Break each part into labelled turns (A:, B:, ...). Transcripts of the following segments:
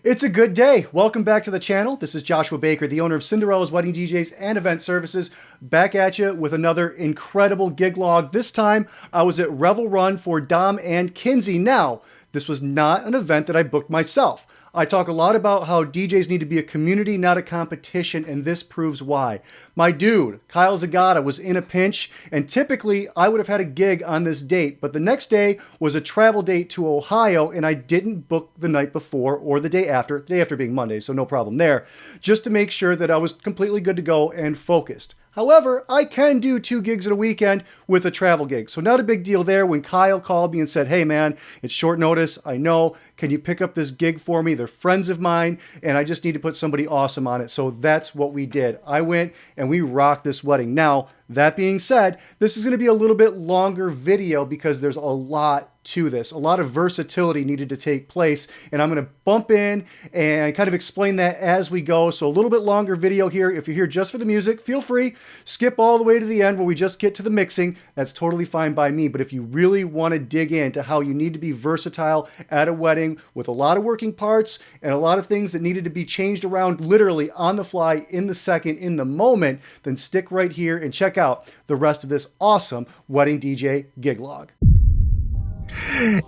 A: It's a good day. Welcome back to the channel. This is Joshua Baker, the owner of Cinderella's Wedding DJs and Event Services, back at you with another incredible gig log. This time, I was at Revel Run for Dom and Kinsey. Now, this was not an event that I booked myself. I talk a lot about how DJs need to be a community, not a competition, and this proves why. My dude, Kyle Zagata, was in a pinch, and typically I would have had a gig on this date, but the next day was a travel date to Ohio, and I didn't book the night before or the day after being Monday, so no problem there, just to make sure that I was completely good to go and focused. However, I can do 2 gigs in a weekend with a travel gig. So not a big deal there when Kyle called me and said, hey man, it's short notice, I know. Can you pick up this gig for me? They're friends of mine and I just need to put somebody awesome on it. So that's what we did. I went and we rocked this wedding. Now, that being said, this is going to be a little bit longer video because there's a lot to this. A lot of versatility needed to take place, and I'm going to bump in and kind of explain that as we go. So a little bit longer video here. If you're here just for the music, feel free, skip all the way to the end where we just get to the mixing. That's totally fine by me. But if you really want to dig into how you need to be versatile at a wedding with a lot of working parts and a lot of things that needed to be changed around literally on the fly, in the second, in the moment, then stick right here and check out the rest of this awesome wedding DJ gig log.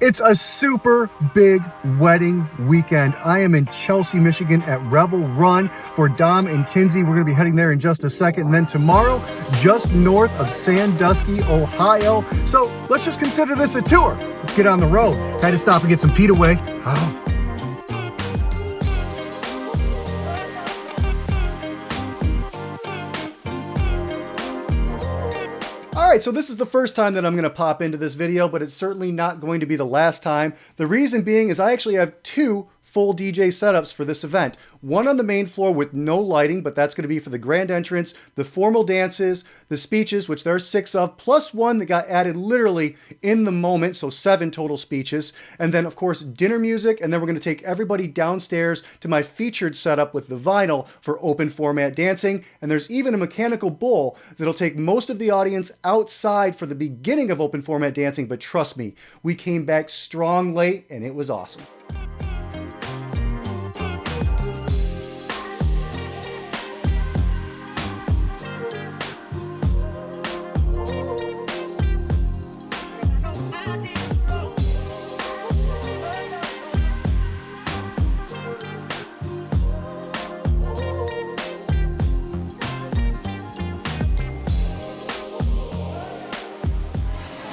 A: It's a super big wedding weekend. I am in Chelsea, Michigan at Revel Run for Dom and Kinsey. We're going to be heading there in just a second. And then tomorrow, just north of Sandusky, Ohio. So let's just consider this a tour. Let's get on the road. Had to stop and get some Pete away. Oh. All right, so this is the first time that I'm going to pop into this video, but it's certainly not going to be the last time. The reason being is I actually have 2 full DJ setups for this event. One on the main floor with no lighting, but that's going to be for the grand entrance, the formal dances, the speeches, which there are 6 of, plus one that got added literally in the moment, so 7 total speeches. And then, of course, dinner music, and then we're going to take everybody downstairs to my featured setup with the vinyl for open format dancing. And there's even a mechanical bull that'll take most of the audience outside for the beginning of open format dancing, but trust me, we came back strong late, and it was awesome.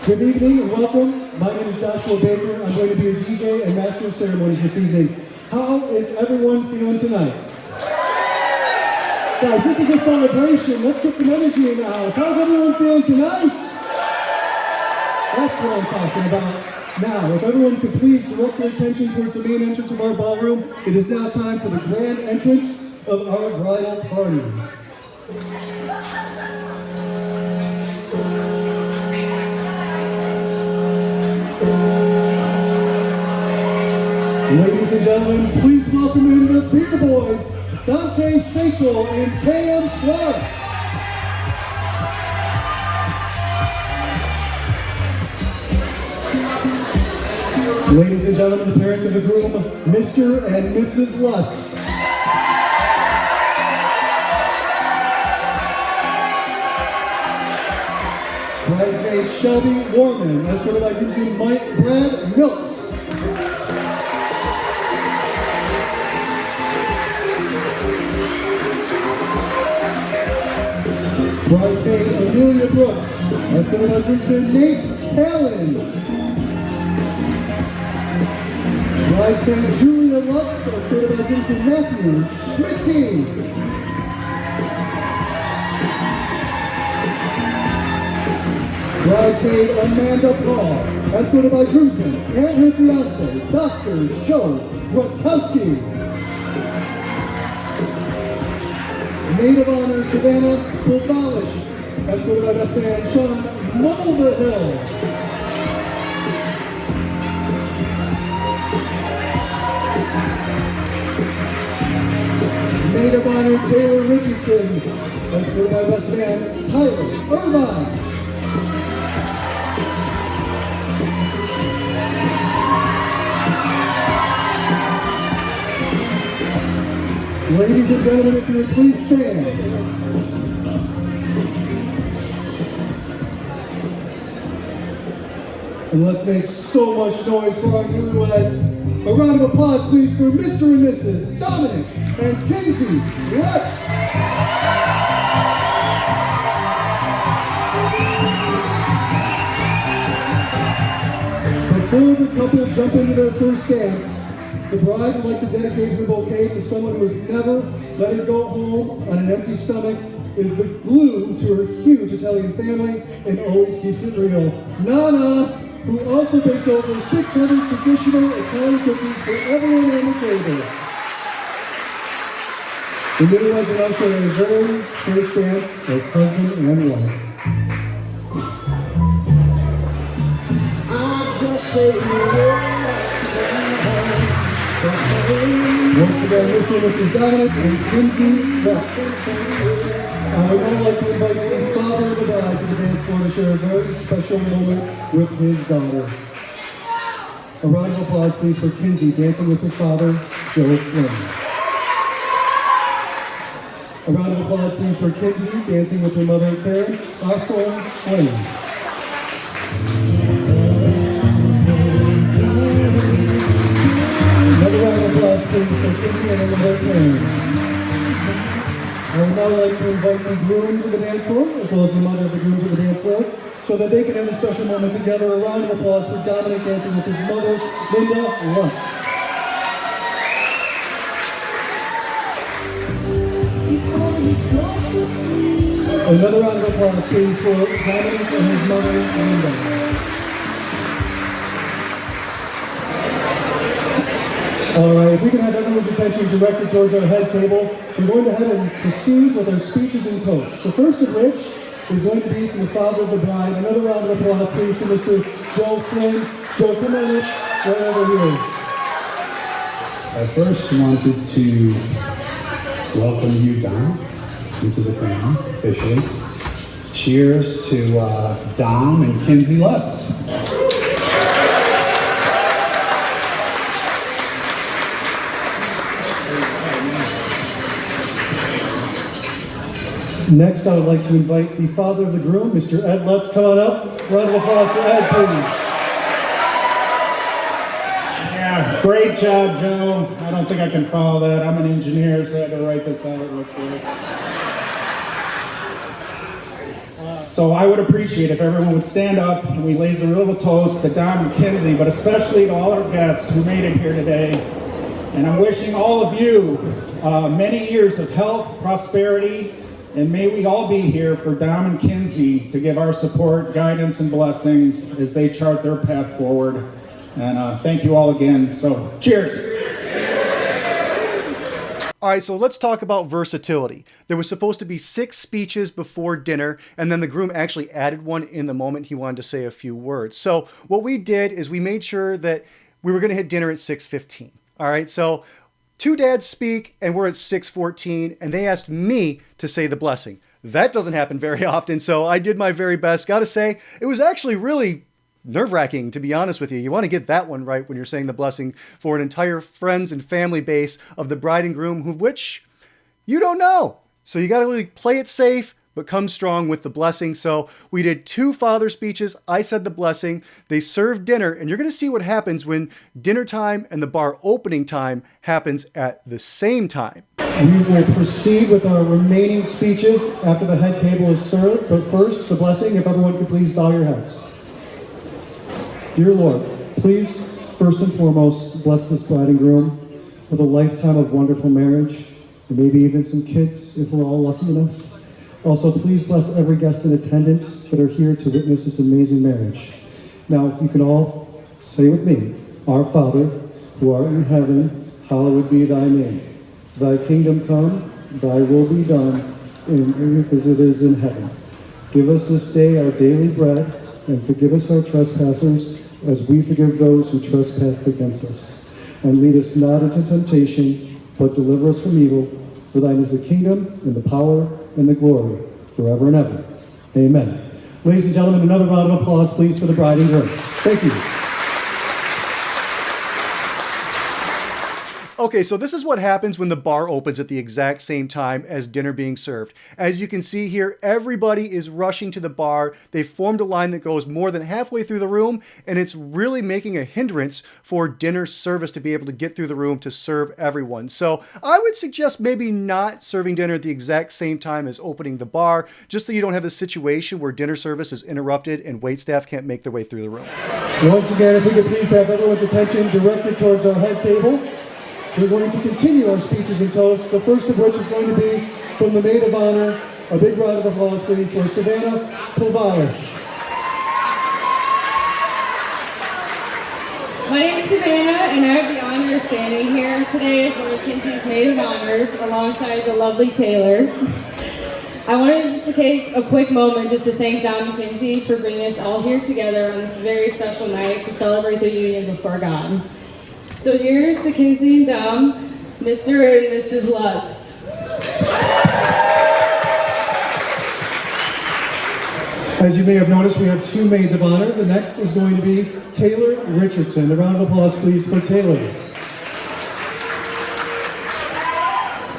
B: Good evening and welcome. My name is Joshua Baker. I'm going to be your DJ and master of ceremonies this evening. How is everyone feeling tonight? Guys, this is a celebration. Let's get some energy in the house. How's everyone feeling tonight? That's what I'm talking about. Now, if everyone could please direct their attention towards the main entrance of our ballroom, it is now time for the grand entrance of our bridal party. Ladies and gentlemen, please welcome in the Beer Boys, Dante Sachel and Pam Clark. Ladies and gentlemen, the parents of the groom, Mr. and Mrs. Lutz. Bridesmaid Shelby Warman, escorted by groomsman Mike Brad Milks. Bridesmaid Amelia Brooks, escorted by groomsman Nate Palin. Bridesmaid Julia Lutz, escorted by groomsman Matthew Schmitke. Bridesmaid Amanda Paul, escorted by groomsman and her fiance, Dr. Joe Rutkowski. Maid of Honor Savannah Bobalish, escorted by best man Sean Mulverhill. Maid of Honor Taylor Richardson, escorted by best man Tyler Irvine. Ladies and gentlemen, if you would please stand. And let's make so much noise for our newlyweds. A round of applause, please, for Mr. and Mrs. Dominic and Kinsey Letts. Before the couple jump into their first dance, the bride would like to dedicate her bouquet to someone who has never let her go home on an empty stomach, is the glue to her huge Italian family, and always keeps it real. Nana, who also baked over 600 traditional Italian cookies for everyone on the table. The newlyweds are now showing their very first dance as husband and wife. Once again, Mr. and Mrs. Dominic and Kinsey Letts. I would now like to invite the father of the bride to the dance floor to share a very special moment with his daughter. A round of applause, please, for Kinsey dancing with her father, Joe Flynn. A round of applause, please, for Kinsey dancing with her mother, Karen Osborne Flynn. Another round of applause, please, for Kinsey and her mother, Karen. I would now like to invite the groom to the dance floor, as well as the mother of the groom to the dance floor, so that they can have a special moment together. A round of applause for Dominic dancing with his mother, Linda Lutz. Another round of applause, please, for Dominic and his mother, Linda. All right, if we can have everyone's attention directed towards our head table, we're going to head and proceed with our speeches and toasts. The first of which is going to be from the father of the bride. Another round of applause, please, to Mr. Joe Flynn. Joe, come on up, right over here.
C: I first wanted to welcome you, Dom, into the family, officially. Cheers to Dom and Kinsey Letts.
B: Next, I would like to invite the father of the groom, Mr. Ed Letts. Come on up. Round of applause for Ed, please.
D: Yeah, great job, Joe. I don't think I can follow that. I'm an engineer, so I had to write this out real quick. So I would appreciate if everyone would stand up and we raise a little toast to Dom and Kinsey, but especially to all our guests who made it here today. And I'm wishing all of you many years of health, prosperity, and may we all be here for Dom and Kinsey to give our support, guidance, and blessings as they chart their path forward. And thank you all again. So, cheers.
A: All right, so let's talk about versatility. There was supposed to be 6 speeches before dinner, and then the groom actually added one in the moment he wanted to say a few words. So what we did is we made sure that we were going to hit dinner at 6:15. All right, so 2 dads speak, and we're at 6:14, and they asked me to say the blessing. That doesn't happen very often, so I did my very best. Gotta say, it was actually really nerve-wracking, to be honest with you. You want to get that one right when you're saying the blessing for an entire friends and family base of the bride and groom, which you don't know. So you gotta really play it safe, but come strong with the blessing. So we did 2 father speeches. I said the blessing. They served dinner, and you're going to see what happens when dinner time and the bar opening time happens at the same time.
B: We will proceed with our remaining speeches after the head table is served. But first, the blessing, if everyone could please bow your heads. Dear Lord, please, first and foremost, bless this bride and groom with a lifetime of wonderful marriage, and maybe even some kids if we're all lucky enough. Also, please bless every guest in attendance that are here to witness this amazing marriage. Now, if you can all say with me, Our Father, who art in heaven, hallowed be thy name. Thy kingdom come, thy will be done, in earth as it is in heaven. Give us this day our daily bread, and forgive us our trespasses, as we forgive those who trespass against us. And lead us not into temptation, but deliver us from evil. For thine is the kingdom, and the power, and the glory, forever and ever. Amen. Ladies and gentlemen, another round of applause, please, for the bride and groom. Thank you.
A: Okay, so this is what happens when the bar opens at the exact same time as dinner being served. As you can see here, everybody is rushing to the bar. They've formed a line that goes more than halfway through the room, and it's really making a hindrance for dinner service to be able to get through the room to serve everyone. So I would suggest maybe not serving dinner at the exact same time as opening the bar, just so you don't have this situation where dinner service is interrupted and waitstaff can't make their way through the room.
B: Once again, if we could please have everyone's attention directed towards our head table. We're going to continue our speeches and toasts, the first of which is going to be from the maid of honor. A big round of applause, please, for Savannah Kovalysh.
E: My name is Savannah, and I have the honor of standing here today as one of Kinsey's maid of honors alongside the lovely Taylor. I wanted just to take a quick moment just to thank Dom and Kinsey for bringing us all here together on this very special night to celebrate their union before God. So here's to Kinsey and Dom, Mr. and Mrs. Lutz.
B: As you may have noticed, we have two maids of honor. The next is going to be Taylor Richardson. A round of applause, please, for Taylor.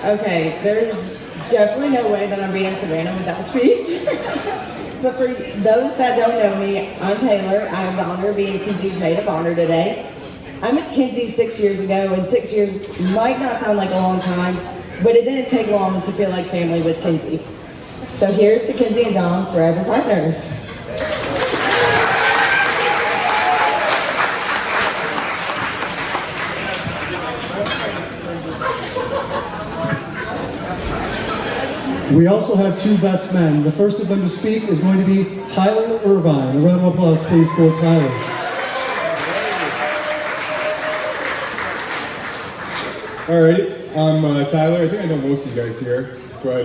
F: Okay, there's definitely no way that I'm being Savannah with that speech. But for those that don't know me, I'm Taylor. I have the honor of being Kinsey's maid of honor today. I met Kinsey 6 years ago, and 6 years might not sound like a long time, but it didn't take long to feel like family with Kinsey. So here's to Kinsey and Dom, forever partners.
B: We also have two best men. The first of them to speak is going to be Tyler Irvine. A round of applause, please, for Tyler.
G: Alright, I'm Tyler. I think I know most of you guys here, but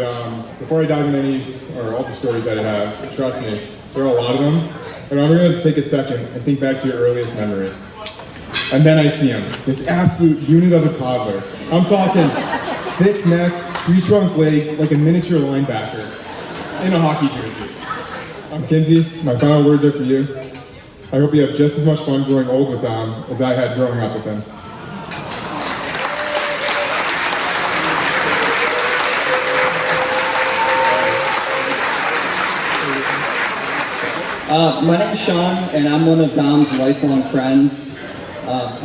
G: before I dive into any or all the stories that I have, trust me, there are a lot of them, and I'm going to take a second and think back to your earliest memory. And then I see him, this absolute unit of a toddler. I'm talking thick neck, tree trunk legs, like a miniature linebacker in a hockey jersey. I'm Kinsey. My final words are for you. I hope you have just as much fun growing old with Dom as I had growing up with him.
H: My name is Sean, and I'm one of Dom's lifelong friends.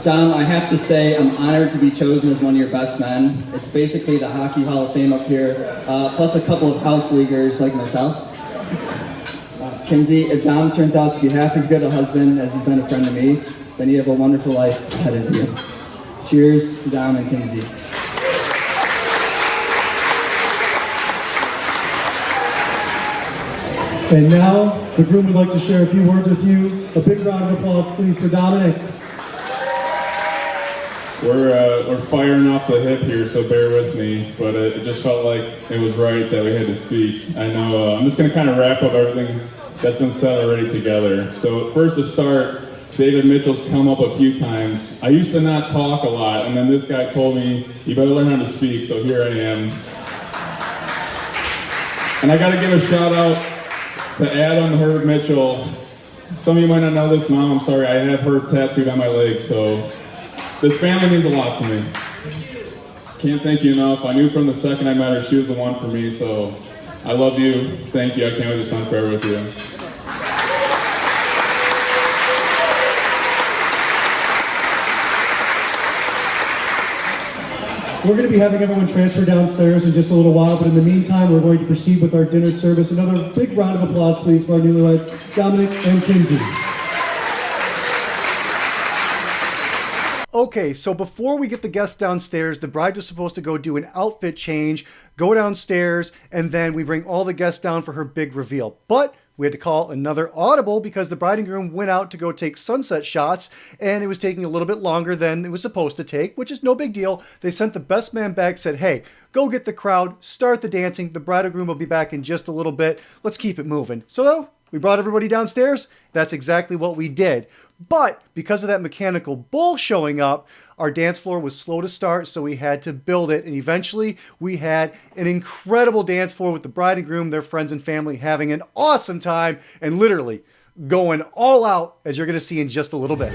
H: Dom, I have to say I'm honored to be chosen as one of your best men. It's basically the Hockey Hall of Fame up here, plus a couple of house leaguers like myself. Kinsey, if Dom turns out to be half as good a husband as he's been a friend to me, then you have a wonderful life ahead of you. Cheers to Dom and Kinsey.
B: And now, the groom would like to share a few words with you. A big round of applause, please, for Dominic.
G: We're firing off the hip here, so bear with me, but it just felt like it was right that we had to speak. I know I'm just going to kind of wrap up everything that's been said already together. So first to start, David Mitchell's come up a few times. I used to not talk a lot, and then this guy told me, you better learn how to speak, so here I am. And I got to give a shout out to Adam Herb Mitchell. Some of you might not know this, Mom, I'm sorry, I have Herb tattooed on my leg, so this family means a lot to me. Can't thank you enough. I knew from the second I met her, she was the one for me, so I love you. Thank you. I can't wait to spend forever with you.
B: We're going to be having everyone transfer downstairs in just a little while, but in the meantime, we're going to proceed with our dinner service. Another big round of applause, please, for our newlyweds, Dominic and Kinsey.
A: Okay, so before we get the guests downstairs, the bride was supposed to go do an outfit change, go downstairs, and then we bring all the guests down for her big reveal. But we had to call another audible because the bride and groom went out to go take sunset shots, and it was taking a little bit longer than it was supposed to take, which is no big deal. They sent the best man back, said, hey, go get the crowd, start the dancing. The bride and groom will be back in just a little bit. Let's keep it moving. So we brought everybody downstairs. That's exactly what we did. But because of that mechanical bull showing up, our dance floor was slow to start, so we had to build it. And eventually we had an incredible dance floor with the bride and groom, their friends and family having an awesome time and literally going all out, as you're going to see in just a little bit.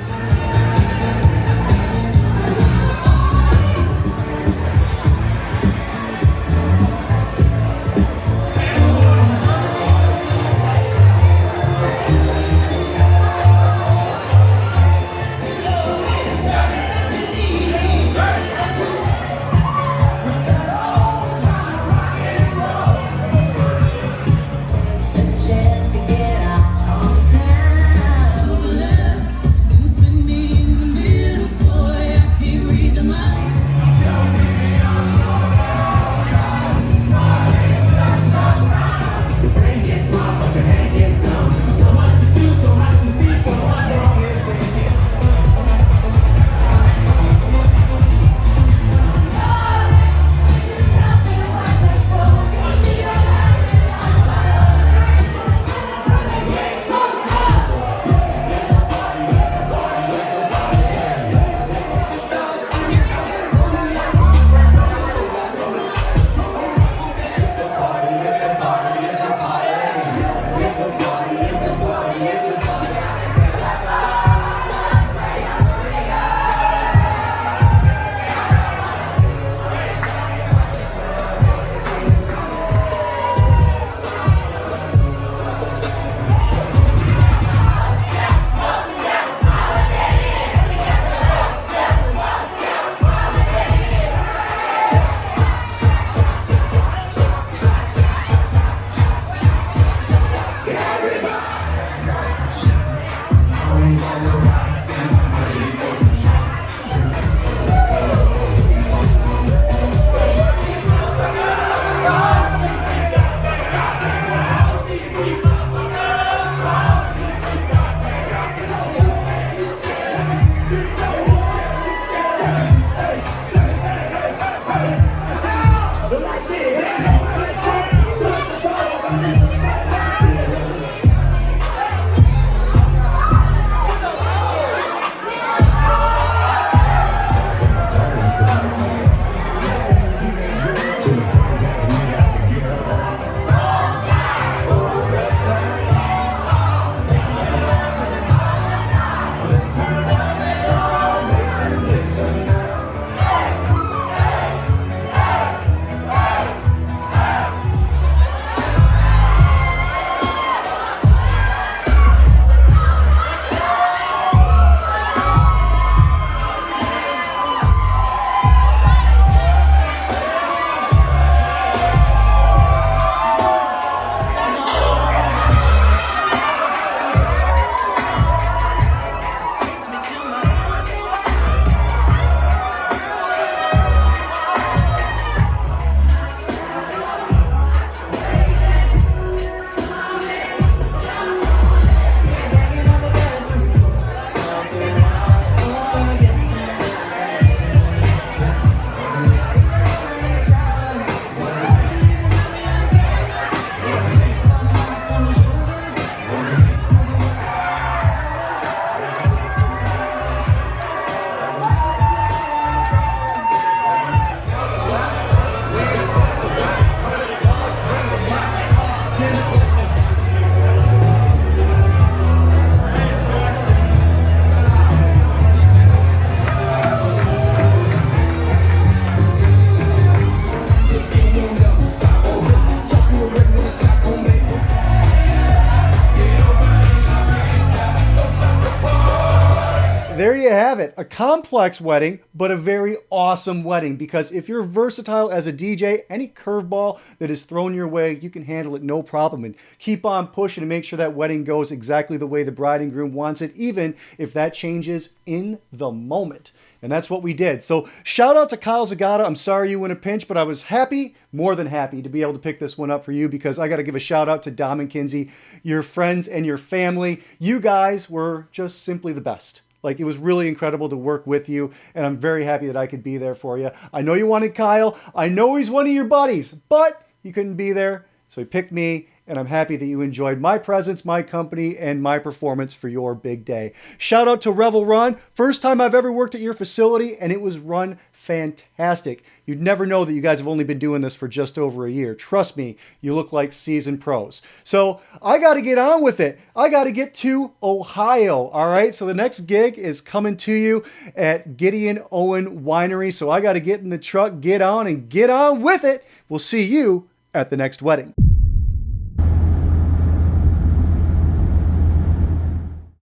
A: have it. A complex wedding, but a very awesome wedding, because if you're versatile as a DJ, any curveball that is thrown your way, you can handle it no problem and keep on pushing to make sure that wedding goes exactly the way the bride and groom wants it, even if that changes in the moment. And that's what we did. So shout out to Kyle Zagata. I'm sorry you were in a pinch, but I was happy, more than happy, to be able to pick this one up for you, because I got to give a shout out to Dom and Kinsey, your friends and your family. You guys were just simply the best. Like, it was really incredible to work with you, and I'm very happy that I could be there for you. I know you wanted Kyle. I know he's one of your buddies, but he couldn't be there, so he picked me. And I'm happy that you enjoyed my presence, my company, and my performance for your big day. Shout out to Revel Run. First time I've ever worked at your facility, and it was run fantastic. You'd never know that you guys have only been doing this for just over a year. Trust me, you look like seasoned pros. So I got to get on with it. I got to get to Ohio, all right? So the next gig is coming to you at Gideon Owen Winery. So I got to get in the truck, get on, and get on with it. We'll see you at the next wedding.